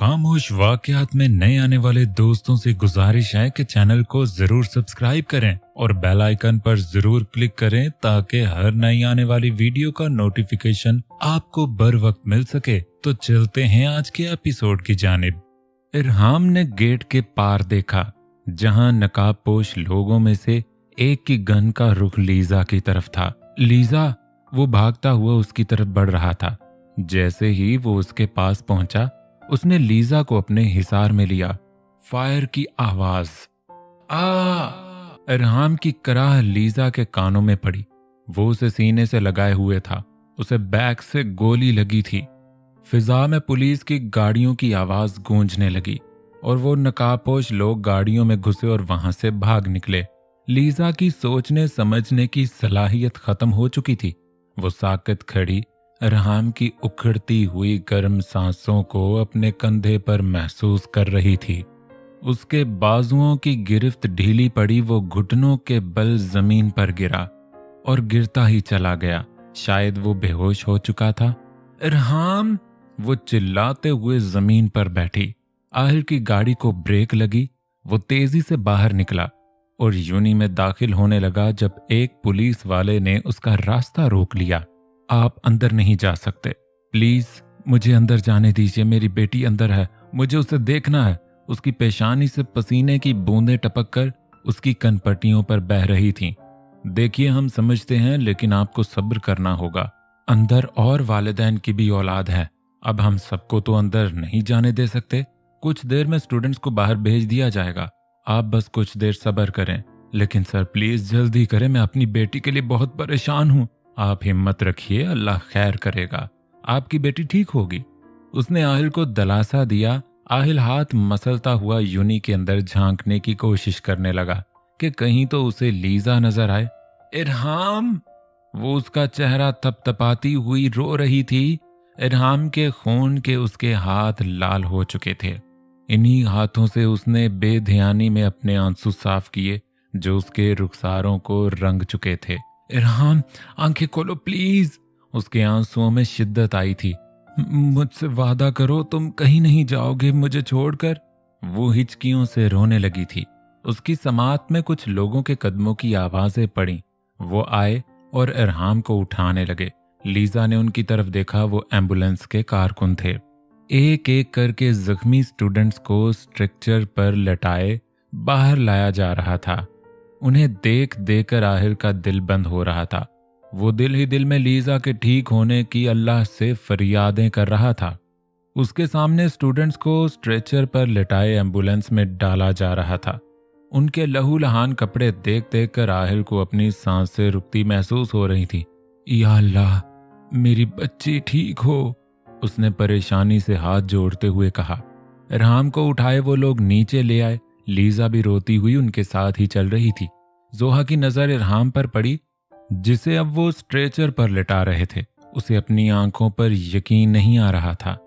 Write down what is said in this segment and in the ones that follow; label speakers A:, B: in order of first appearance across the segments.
A: खामोश वाकयात में नए आने वाले दोस्तों से गुजारिश है कि चैनल को जरूर सब्सक्राइब करें और बेल आइकन पर जरूर क्लिक करें ताकि हर नई आने वाली वीडियो का नोटिफिकेशन आपको बर वक्त मिल सके। तो चलते हैं आज के एपिसोड की जानिब। इरहाम ने गेट के पार देखा जहां नकाबपोश लोगों में से एक की गन का रुख लीजा की तरफ था। लीजा वो भागता हुआ उसकी तरफ बढ़ रहा था। जैसे ही वो उसके पास पहुंचा उसने लीजा को अपने हिसार में लिया। फायर की आवाज इरहाम की कराह लीजा के कानों में पड़ी। वो उसे सीने से लगाए हुए था। उसे बैक से गोली लगी थी। फिजा में पुलिस की गाड़ियों की आवाज गूंजने लगी और वो नकाबपोश लोग गाड़ियों में घुसे और वहां से भाग निकले। लीजा की सोचने समझने की सलाहियत खत्म हो चुकी थी। वो साकत खड़ी इरहाम की उखड़ती हुई गर्म सांसों को अपने कंधे पर महसूस कर रही थी। उसके बाजुओं की गिरफ्त ढीली पड़ी। वो घुटनों के बल जमीन पर गिरा और गिरता ही चला गया। शायद वो बेहोश हो चुका था। इरहाम! वो चिल्लाते हुए जमीन पर बैठी। आहिल की गाड़ी को ब्रेक लगी। वो तेजी से बाहर निकला और यूनी में दाखिल होने लगा जब एक पुलिस वाले ने उसका रास्ता रोक लिया। आप अंदर नहीं जा सकते, प्लीज मुझे अंदर जाने दीजिए। मेरी बेटी अंदर है, मुझे उसे देखना है। उसकी पेशानी से पसीने की बूंदें टपककर उसकी कनपट्टियों पर बह रही थीं। देखिए, हम समझते हैं लेकिन आपको सब्र करना होगा। अंदर और वालिदैन की भी औलाद है। अब हम सबको तो अंदर नहीं जाने दे सकते। कुछ देर में स्टूडेंट्स को बाहर भेज दिया जाएगा। आप बस कुछ देर सब्र करें। लेकिन सर प्लीज जल्दी करें, मैं अपनी बेटी के लिए बहुत परेशान हूं। आप हिम्मत रखिए, अल्लाह खैर करेगा, आपकी बेटी ठीक होगी। उसने आहिल को दिलासा दिया। आहिल हाथ मसलता हुआ यूनी के अंदर झांकने की कोशिश करने लगा कि कहीं तो उसे लीजा नजर आए। इरहाम! वो उसका चेहरा थपथपाती हुई रो रही थी। इरहाम के खून के उसके हाथ लाल हो चुके थे। इन्हीं हाथों से उसने बेध्यानी में अपने आंसू साफ किए जो उसके रुखसारों को रंग चुके थे। इरहाम, आंखें खोलो प्लीज। उसके आंसुओं में शिद्दत आई थी। मुझसे वादा करो, तुम कहीं नहीं जाओगे मुझे छोड़कर। वो हिचकियों से रोने लगी थी। उसकी समात में कुछ लोगों के कदमों की आवाजें पड़ी। वो आए और इरहाम को उठाने लगे। लीजा ने उनकी तरफ देखा। वो एम्बुलेंस के कारकुन थे। एक एक करके जख्मी स्टूडेंट्स को स्ट्रेचर पर लटाए बाहर लाया जा रहा था। उन्हें देख देकर आहिल का दिल बंद हो रहा था। वो दिल ही दिल में लीजा के ठीक होने की अल्लाह से फरियादें कर रहा था। उसके सामने स्टूडेंट्स को स्ट्रेचर पर लेटाए एम्बुलेंस में डाला जा रहा था। उनके लहूलुहान कपड़े देख देख कर आहिल को अपनी सांसें रुकती महसूस हो रही थी। या अल्लाह, मेरी बच्ची ठीक हो, उसने परेशानी से हाथ जोड़ते हुए कहा। इरहाम को उठाए वो लोग नीचे ले आए। लीजा भी रोती हुई उनके साथ ही चल रही थी। जोहा की नजर इरहाम पर पड़ी जिसे अब वो स्ट्रेचर पर लिटा रहे थे। उसे अपनी आंखों पर यकीन नहीं आ रहा था।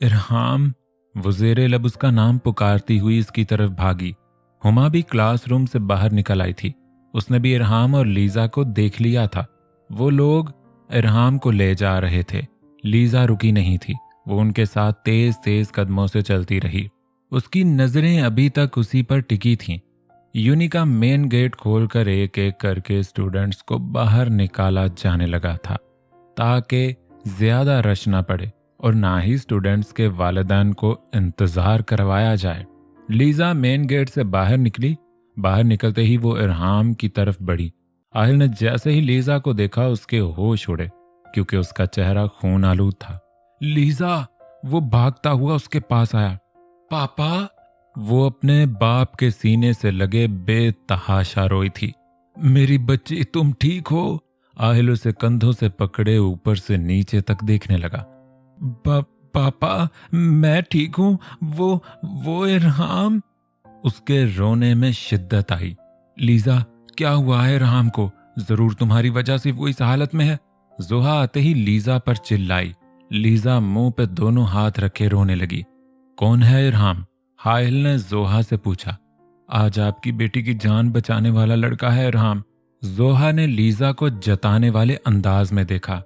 A: इरहाम! वो ज़ेरे लब उसका नाम पुकारती हुई इसकी तरफ भागी। हुमा भी क्लासरूम से बाहर निकल आई थी। उसने भी इरहाम और लीजा को देख लिया था। वो लोग इरहाम को ले जा रहे थे। लीजा रुकी नहीं थी। वो उनके साथ तेज तेज कदमों से चलती रही। उसकी नजरें अभी तक उसी पर टिकी थीं। यूनी का मेन गेट खोलकर एक एक करके स्टूडेंट्स को बाहर निकाला जाने लगा था ताकि ज्यादा रश ना पड़े और ना ही स्टूडेंट्स के वालिदैन को इंतजार करवाया जाए। लीजा मेन गेट से बाहर निकली। बाहर निकलते ही वो इरहाम की तरफ बढ़ी। आहिल ने जैसे ही लीजा को देखा उसके होश उड़े क्योंकि उसका चेहरा खून आलूद था। लीजा! वो भागता हुआ उसके पास आया। पापा! वो अपने बाप के सीने से लगे बेतहाशा रोई थी। मेरी बच्ची, तुम ठीक हो? आहिल उसे कंधों से पकड़े ऊपर से नीचे तक देखने लगा। पापा, मैं ठीक हूं। वो इरहाम! उसके रोने में शिद्दत आई। लीजा, क्या हुआ है इरहाम को? जरूर तुम्हारी वजह से वो इस हालत में है। जोहा आते ही लीजा पर चिल्लाई। लीजा मुंह पे दोनों हाथ रखे रोने लगी। कौन है इरहाम? आहिल ने जोहा से पूछा। आज आपकी बेटी की जान बचाने वाला लड़का है इरहाम। जोहा ने लीजा को जताने वाले अंदाज में देखा।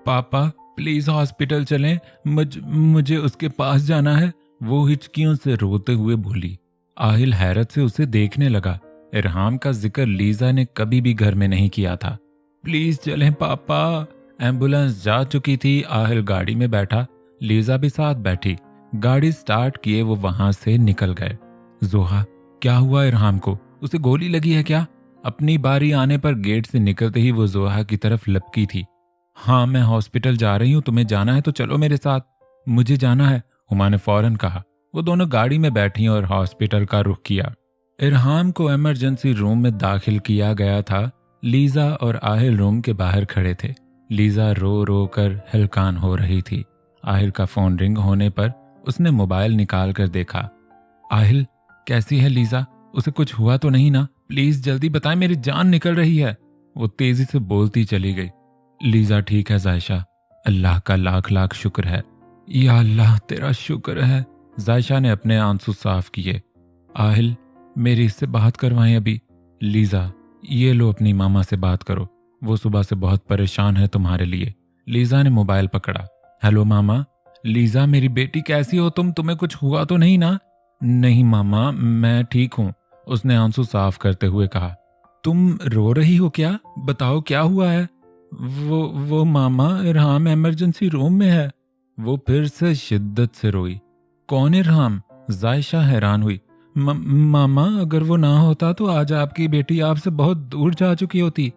A: पापा प्लीज हॉस्पिटल चलें, मुझे उसके पास जाना है। वो हिचकियों से रोते हुए बोली। आहिल हैरत से उसे देखने लगा। इरहाम का जिक्र लीजा ने कभी भी घर में नहीं किया था। प्लीज चलें पापा। एम्बुलेंस जा चुकी थी। आहिल गाड़ी में बैठा, लीजा भी साथ बैठी। गाड़ी स्टार्ट किए वो वहां से निकल गए। जोहा, क्या हुआ इरहाम को? उसे गोली लगी है क्या? अपनी बारी आने पर गेट से निकलते ही वो जोहा की तरफ लपकी थी। हाँ, मैं हॉस्पिटल जा रही हूँ, तुम्हें जाना है तो चलो मेरे साथ। मुझे जाना है, हुमा ने फौरन कहा। वो दोनों गाड़ी में बैठी और हॉस्पिटल का रुख किया। इरहाम को इमरजेंसी रूम में दाखिल किया गया था। लीजा और आहिल रूम के बाहर खड़े थे। लीजा रो रो कर हलकान हो रही थी। आहिल का फोन रिंग होने पर उसने मोबाइल निकाल कर देखा। आहिल, कैसी है लीजा? उसे कुछ हुआ तो नहीं ना? प्लीज जल्दी बताएं, मेरी जान निकल रही है। वो तेजी से बोलती चली गई। लीजा ठीक है जायशा, अल्लाह का लाख लाख शुक्र है। या अल्लाह तेरा शुक्र है। जायशा ने अपने आंसू साफ किए। आहिल, मेरी इससे बात करवाएं अभी। लीजा, ये लो अपनी मामा से बात करो, वो सुबह से बहुत परेशान है तुम्हारे लिए। लीजा ने मोबाइल पकड़ा। हेलो मामा। लीजा, मेरी बेटी कैसी हो तुम? तुम्हें कुछ हुआ तो नहीं ना? नहीं मामा, मैं ठीक हूं, उसने आंसू साफ करते हुए कहा। तुम रो रही हो क्या? बताओ क्या हुआ है? वो मामा, इरहाम इमरजेंसी रूम में है। वो फिर से शिद्दत से रोई। कौन इरहाम? जायशा हैरान हुई। मामा, अगर वो ना होता तो आज आपकी बेटी आपसे बहुत दूर जा चुकी होती।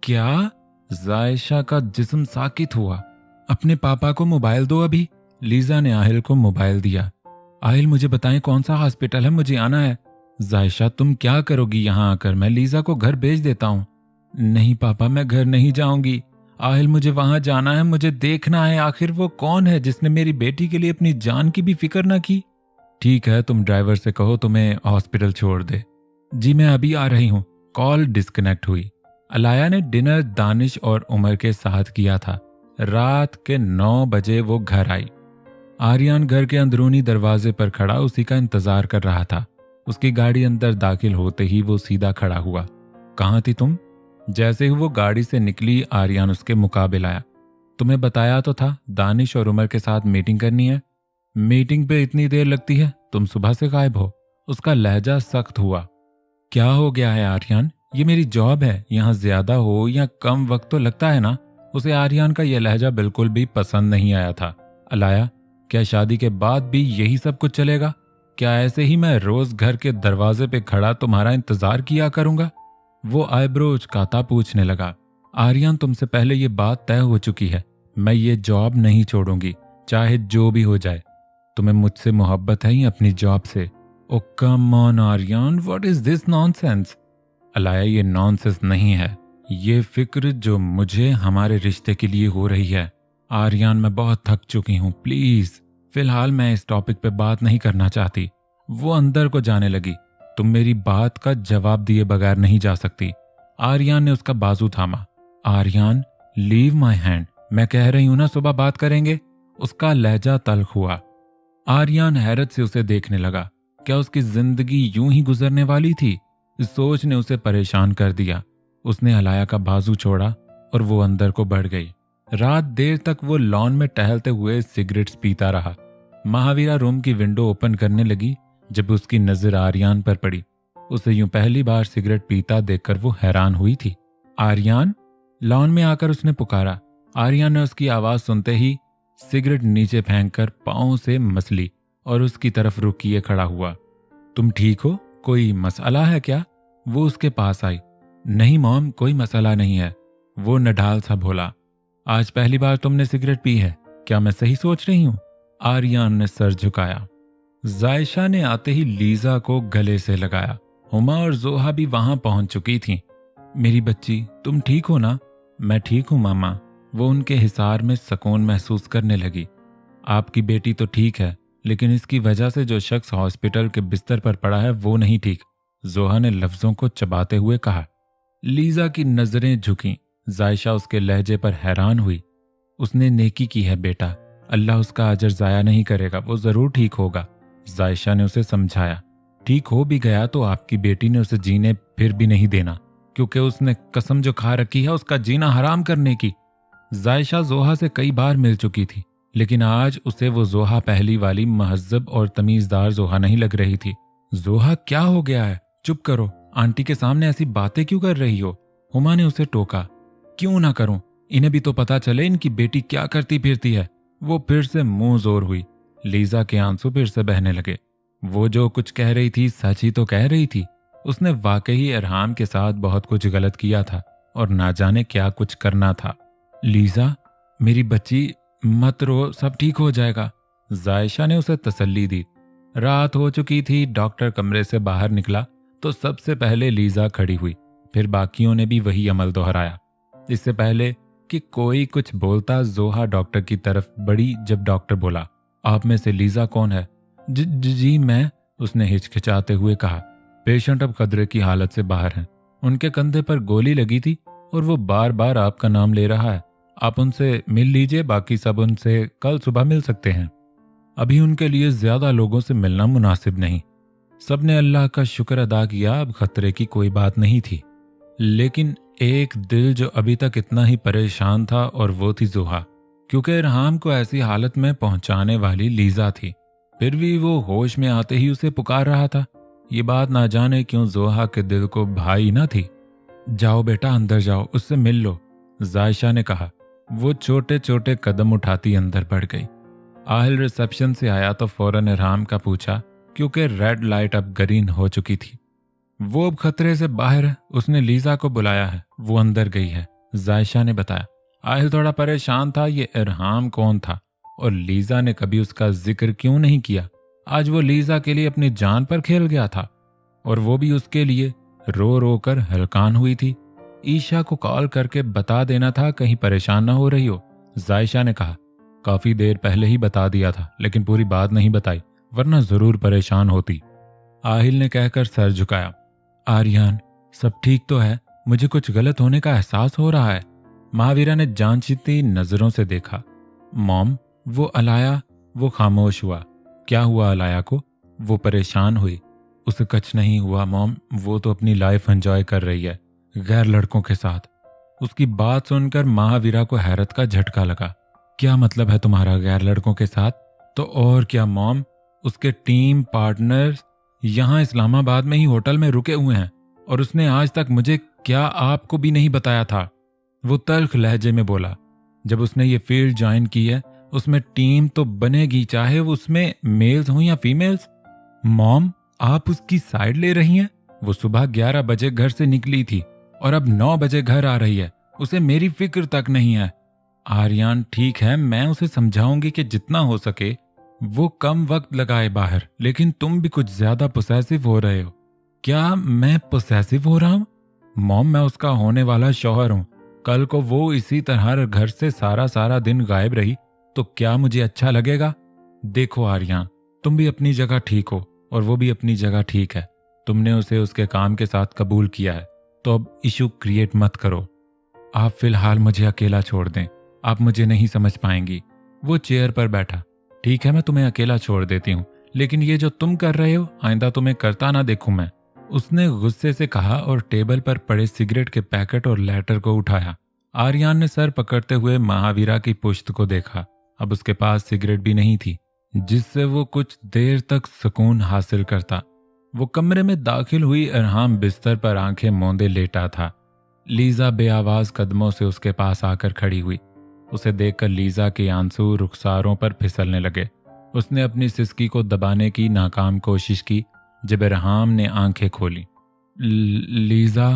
A: क्या? जायशा का जिस्म साकित हुआ। अपने पापा को मोबाइल दो अभी। लीजा ने आहिल को मोबाइल दिया। आहिल, मुझे बताएं कौन सा हॉस्पिटल है, मुझे आना है। जायशा, तुम क्या करोगी यहाँ आकर? मैं लीजा को घर भेज देता हूँ। नहीं पापा, मैं घर नहीं जाऊंगी। आहिल, मुझे वहां जाना है, मुझे देखना है आखिर वो कौन है जिसने मेरी बेटी के लिए अपनी जान की भी फिक्र ना की। ठीक है, तुम ड्राइवर से कहो तुम्हें हॉस्पिटल छोड़ दे। जी मैं अभी आ रही हूँ। कॉल डिस्कनेक्ट हुई। अलाया ने डिनर दानिश और उमर के साथ किया था। रात के 9 बजे वो घर आई। आर्यन घर के अंदरूनी दरवाजे पर खड़ा उसी का इंतजार कर रहा था। उसकी गाड़ी अंदर दाखिल होते ही वो सीधा खड़ा हुआ। कहाँ थी तुम? जैसे ही वो गाड़ी से निकली, आर्यन उसके मुकाबिल आया। तुम्हें बताया तो था दानिश और उमर के साथ मीटिंग करनी है। मीटिंग पे इतनी देर लगती है? तुम सुबह से गायब हो। उसका लहजा सख्त हुआ। क्या हो गया है आर्यन? ये मेरी जॉब है, यहाँ ज्यादा हो या कम वक्त तो लगता है ना। उसे आर्यन का यह लहजा बिल्कुल भी पसंद नहीं आया था। अलाया, क्या शादी के बाद भी यही सब कुछ चलेगा? क्या ऐसे ही मैं रोज घर के दरवाजे पे खड़ा तुम्हारा इंतजार किया करूंगा? वो आईब्रो उचकाता पूछने लगा। आर्यन, तुमसे पहले ये बात तय हो चुकी है, मैं ये जॉब नहीं छोड़ूंगी, चाहे जो भी हो जाए। तुम्हें मुझसे मोहब्बत है या अपनी जॉब से? Oh come on Aryan, what is this nonsense? Alaya, ये नॉनसेंस नहीं है, ये फिक्र जो मुझे हमारे रिश्ते के लिए हो रही है। आर्यन, मैं बहुत थक चुकी हूँ, प्लीज फिलहाल मैं इस टॉपिक पे बात नहीं करना चाहती। वो अंदर को जाने लगी। तुम मेरी बात का जवाब दिए बगैर नहीं जा सकती। आर्यन ने उसका बाजू थामा। आर्यन, लीव माई हैंड, मैं कह रही हूं ना सुबह बात करेंगे। उसका लहजा तल्ख हुआ। आर्यन हैरत से उसे देखने लगा। क्या उसकी जिंदगी यूं ही गुजरने वाली थी? इस सोच ने उसे परेशान कर दिया। उसने अलाया का बाजू छोड़ा और वो अंदर को बढ़ गई। रात देर तक वो लॉन में टहलते हुए सिगरेट्स पीता रहा। महावीरा रूम की विंडो ओपन करने लगी जब उसकी नजर आर्यन पर पड़ी। उसे यूं पहली बार सिगरेट पीता देखकर वो हैरान हुई थी। आर्यन, लॉन में आकर उसने पुकारा। आर्यन ने उसकी आवाज सुनते ही सिगरेट नीचे फेंककर पांव से मसली और उसकी तरफ रुख किए खड़ा हुआ। तुम ठीक हो? कोई मसला है क्या? वो उसके पास आई। नहीं मॉम, कोई मसला नहीं है, वो नढाल सा बोला। आज पहली बार तुमने सिगरेट पी है, क्या मैं सही सोच रही हूं? आर्यन ने सर झुकाया। जायशा ने आते ही लीजा को गले से लगाया। हुमा और जोहा भी वहां पहुंच चुकी थीं। मेरी बच्ची, तुम ठीक हो ना? मैं ठीक हूं मामा। वो उनके हिसार में सुकून महसूस करने लगी। आपकी बेटी तो ठीक है, लेकिन इसकी वजह से जो शख्स हॉस्पिटल के बिस्तर पर पड़ा है वो नहीं ठीक, जोहा ने लफ्जों को चबाते हुए कहा। लीजा की नजरें झुकीं। जायशा उसके लहजे पर हैरान हुई। उसने नेकी की है बेटा, अल्लाह उसका अजर जाया नहीं करेगा, वो जरूर ठीक होगा। जायशा ने उसे समझाया। ठीक हो भी गया तो आपकी बेटी ने उसे जीने फिर भी नहीं देना, क्योंकि उसने कसम जो खा रखी है उसका जीना हराम करने की। जायशा जोहा से कई बार मिल चुकी थी, लेकिन आज उसे वो जोहा पहली वाली महज़्ज़ब और तमीज़दार जोहा नहीं लग रही थी। जोहा क्या हो गया है? चुप करो, आंटी के सामने ऐसी बातें क्यों कर रही हो? हुमा ने उसे टोका। क्यों ना करूं, इन्हें भी तो पता चले इनकी बेटी क्या करती फिरती है। वो फिर से मुंह जोर हुई। लीजा के आंसू फिर से बहने लगे। वो जो कुछ कह रही थी सच ही तो कह रही थी। उसने वाकई इरहाम के साथ बहुत कुछ गलत किया था और ना जाने क्या कुछ करना था। लीजा, मेरी बच्ची, मत रो, सब ठीक हो जाएगा, जायशा ने उसे तसल्ली दी। रात हो चुकी थी। डॉक्टर कमरे से बाहर निकला तो सबसे पहले लीजा खड़ी हुई, फिर बाकियों ने भी वही अमल दोहराया। इससे पहले कि कोई कुछ बोलता, जोहा डॉक्टर की तरफ बढ़ी। जब डॉक्टर बोला, आप में से लीजा कौन है? जी मैं, उसने हिचकिचाते हुए कहा। पेशेंट अब खतरे की हालत से बाहर हैं। उनके कंधे पर गोली लगी थी और वो बार बार आपका नाम ले रहा है। आप उनसे मिल लीजिए, बाकी सब उनसे कल सुबह मिल सकते हैं। अभी उनके लिए ज्यादा लोगों से मिलना मुनासिब नहीं। सबने अल्लाह का शुक्र अदा किया, अब खतरे की कोई बात नहीं थी। लेकिन एक दिल जो अभी तक इतना ही परेशान था, और वो थी जोहा, क्योंकि इरहाम को ऐसी हालत में पहुंचाने वाली लीजा थी। फिर भी वो होश में आते ही उसे पुकार रहा था। ये बात ना जाने क्यों जोहा के दिल को भाई ना थी। जाओ बेटा, अंदर जाओ, उससे मिल लो, जायशा ने कहा। वो छोटे छोटे कदम उठाती अंदर बढ़ गई। आहिल रिसेप्शन से आया तो फौरन इरहाम का पूछा, क्योंकि रेड लाइट अब ग्रीन हो चुकी थी। वो अब खतरे से बाहर है, उसने लीजा को बुलाया है, वो अंदर गई है, जायशा ने बताया। आहिल थोड़ा परेशान था, ये इरहाम कौन था और लीजा ने कभी उसका जिक्र क्यों नहीं किया। आज वो लीजा के लिए अपनी जान पर खेल गया था, और वो भी उसके लिए रो रो कर हलकान हुई थी। ईशा को कॉल करके बता देना था, कहीं परेशान ना हो रही हो, जायशा ने कहा। काफी देर पहले ही बता दिया था, लेकिन पूरी बात नहीं बताई, वरना जरूर परेशान होती, आहिल ने कहकर सर झुकाया। आर्यन, सब ठीक तो है? मुझे कुछ गलत होने का एहसास हो रहा है। महावीरा ने जांचती नजरों से देखा। मॉम, वो अलाया, वो खामोश हुआ। क्या हुआ अलाया को? वो परेशान हुई। उसे कुछ नहीं हुआ मॉम, वो तो अपनी लाइफ एंजॉय कर रही है, गैर लड़कों के साथ। उसकी बात सुनकर महावीरा को हैरत का झटका लगा। क्या मतलब है तुम्हारा गैर लड़कों के साथ? तो और क्या मॉम, उसके टीम पार्टनर्स यहाँ इस्लामाबाद में ही होटल में रुके हुए हैं, और उसने आज तक मुझे क्या आपको भी नहीं बताया था, वो तल्ख लहजे में बोला। जब उसने ये फील्ड ज्वाइन की है, उसमें टीम तो बनेगी, चाहे उसमें मेल्स हों या फीमेल्स। मॉम, आप उसकी साइड ले रही हैं? वो सुबह 11 बजे घर से निकली थी और अब 9 बजे घर आ रही है। उसे मेरी फिक्र तक नहीं है। आर्यन, ठीक है, मैं उसे समझाऊंगी कि जितना हो सके वो कम वक्त लगाए बाहर, लेकिन तुम भी कुछ ज्यादा पोसेसिव हो रहे हो। क्या मैं पोसेसिव हो रहा हूं? मॉम, मैं उसका होने वाला शौहर हूं। कल को वो इसी तरह घर से सारा सारा दिन गायब रही तो क्या मुझे अच्छा लगेगा? देखो आर्यन, तुम भी अपनी जगह ठीक हो और वो भी अपनी जगह ठीक है। तुमने उसे उसके काम के साथ कबूल किया है, तो अब इशू क्रिएट मत करो। आप फिलहाल मुझे अकेला छोड़ दें, आप मुझे नहीं समझ पाएंगी। वो चेयर पर बैठा। ठीक है, मैं तुम्हें अकेला छोड़ देती हूँ, लेकिन ये जो तुम कर रहे हो आइंदा तुम्हें करता ना देखूं मैं, उसने गुस्से से कहा और टेबल पर पड़े सिगरेट के पैकेट और लेटर को उठाया। आर्यन ने सर पकड़ते हुए महावीरा की पुश्त को देखा। अब उसके पास सिगरेट भी नहीं थी जिससे वो कुछ देर तक सुकून हासिल करता। वो कमरे में दाखिल हुई। इरहाम बिस्तर पर आंखें मूंदे लेटा था। लीजा बेआवाज कदमों से उसके पास आकर खड़ी हुई। उसे देखकर लीजा के आंसू रुखसारों पर फिसलने लगे। उसने अपनी सिसकी को दबाने की नाकाम कोशिश की जब इरहाम ने आंखें खोली। लीजा,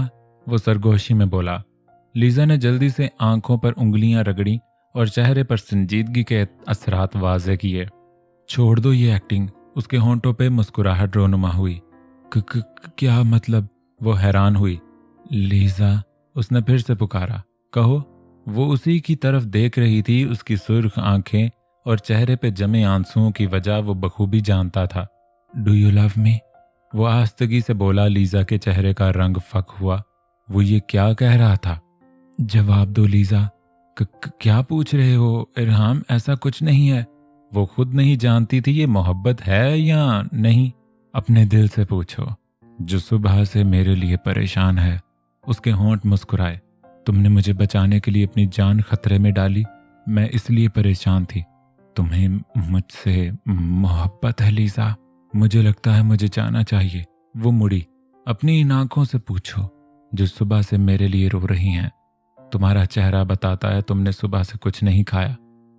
A: वो सरगोशी में बोला। लीजा ने जल्दी से आंखों पर उंगलियां रगड़ी और चेहरे पर संजीदगी के असरात वाजे किए। छोड़ दो ये एक्टिंग। उसके होंठों पे मुस्कुराहट रोनुमा हुई। क्या मतलब? वो हैरान हुई। लीजा, उसने फिर से पुकारा। कहो। वो उसी की तरफ देख रही थी। उसकी सुर्ख आंखें और चेहरे पे जमे आंसुओं की वजह वो बखूबी जानता था। Do you love me? वो आस्तगी से बोला। लीजा के चेहरे का रंग फक हुआ। वो ये क्या कह रहा था? जवाब दो लीजा। क्या पूछ रहे हो इरहाम? ऐसा कुछ नहीं है। वो खुद नहीं जानती थी ये मोहब्बत है या नहीं। अपने दिल से पूछो, जो सुबह से मेरे लिए परेशान है। उसके होंठ मुस्कुराए। तुमने मुझे बचाने के लिए अपनी जान खतरे में डाली। मैं इसलिए परेशान थी। तुम्हें मुझसे मोहब्बत है लीजा? मुझे लगता है मुझे जाना चाहिए। वो मुड़ी। अपनी इन आंखों से पूछो जो सुबह से मेरे लिए रो रही हैं। तुम्हारा चेहरा बताता है तुमने सुबह से कुछ नहीं खाया।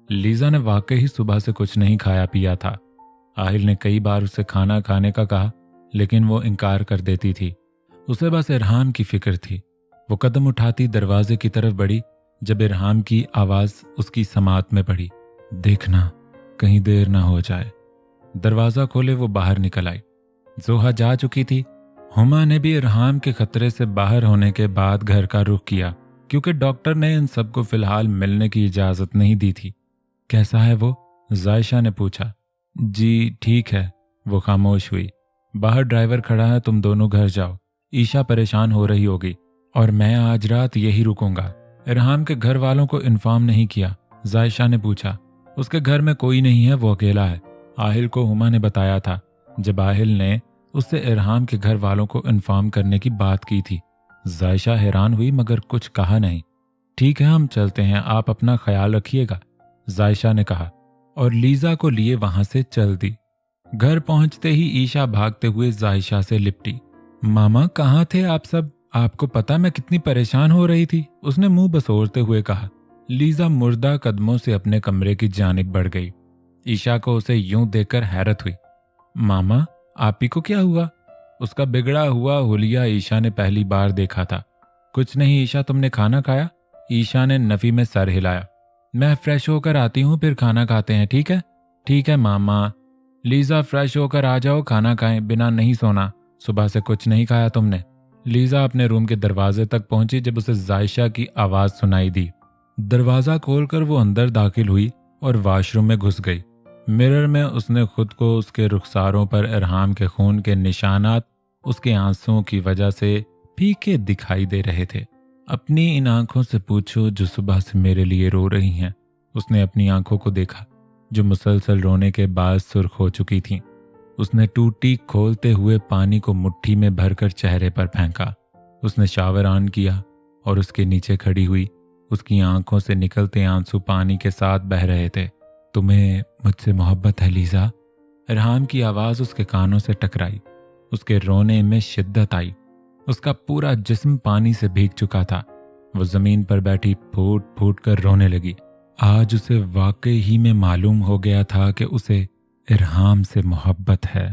A: लीजा ने वाकई ही सुबह से कुछ नहीं खाया पिया था। आहिल ने कई बार उसे खाना खाने का कहा, लेकिन वो इनकार कर देती थी। उसे बस इरहाम की फिक्र थी। वो कदम उठाती दरवाजे की तरफ बढ़ी जब इरहाम की आवाज उसकी समात में पड़ी। देखना कहीं देर ना हो जाए। दरवाजा खोले वो बाहर निकल आई। जोहा जा चुकी थी। हुमा ने भी इरहाम के खतरे से बाहर होने के बाद घर का रुख किया, क्योंकि डॉक्टर ने इन सबको फिलहाल मिलने की इजाजत नहीं दी थी। कैसा है वो? जायशा ने पूछा। जी ठीक है। वो खामोश हुई। बाहर ड्राइवर खड़ा है, तुम दोनों घर जाओ। ईशा परेशान हो रही होगी और मैं आज रात यही रुकूंगा। इरहाम के घर वालों को इन्फॉर्म नहीं किया? जायशा ने पूछा। उसके घर में कोई नहीं है, वो अकेला है। आहिल को हुमा ने बताया था जब आहिल ने उससे इरहाम के घर वालों को इन्फॉर्म करने की बात की थी। जायशा हैरान हुई मगर कुछ कहा नहीं। ठीक है हम चलते हैं, आप अपना ख्याल रखिएगा, जायशा ने कहा और लीजा को लिए वहां से चल दी। घर पहुंचते ही ईशा भागते हुए जायशा से लिपटी। मामा कहाँ थे आप सब? आपको पता मैं कितनी परेशान हो रही थी, उसने मुंह बसोरते हुए कहा। लीजा मुर्दा कदमों से अपने कमरे की जानिब बढ़ गई। ईशा को उसे यूं देखकर हैरत हुई। मामा आप ही को क्या हुआ? उसका बिगड़ा हुआ हुलिया ईशा ने पहली बार देखा था। कुछ नहीं ईशा, तुमने खाना खाया? ईशा ने नफी में सर हिलाया। मैं फ्रेश होकर आती हूँ, फिर खाना खाते हैं, ठीक है? ठीक है मामा। लीजा फ्रेश होकर आ जाओ, खाना खाएं, बिना नहीं सोना। सुबह से कुछ नहीं खाया तुमने। लीजा अपने रूम के दरवाजे तक पहुंची जब उसे जायशा की आवाज सुनाई दी। दरवाजा खोलकर वो अंदर दाखिल हुई और वॉशरूम में घुस गई। मिरर में उसने खुद को उसके रुखसारों पर इरहाम के खून के निशानात उसके आंसुओं की वजह से फीके दिखाई दे रहे थे। अपनी इन आंखों से पूछो जो सुबह से मेरे लिए रो रही हैं। उसने अपनी आंखों को देखा जो मुसलसल रोने के बाद सुर्ख हो चुकी थीं। उसने टूटी खोलते हुए पानी को मुट्ठी में भरकर चेहरे पर फेंका। उसने शावर ऑन किया और उसके नीचे खड़ी हुई। उसकी आंखों से निकलते आंसू पानी के साथ बह रहे थे। तुम्हें मुझसे मोहब्बत है लीजा? इरहाम की आवाज उसके कानों से टकराई। उसके रोने में शिद्दत आई। उसका पूरा जिस्म पानी से भीग चुका था। वो जमीन पर बैठी फूट फूट कर रोने लगी। आज उसे वाकई ही में मालूम हो गया था कि उसे इरहाम से मोहब्बत है।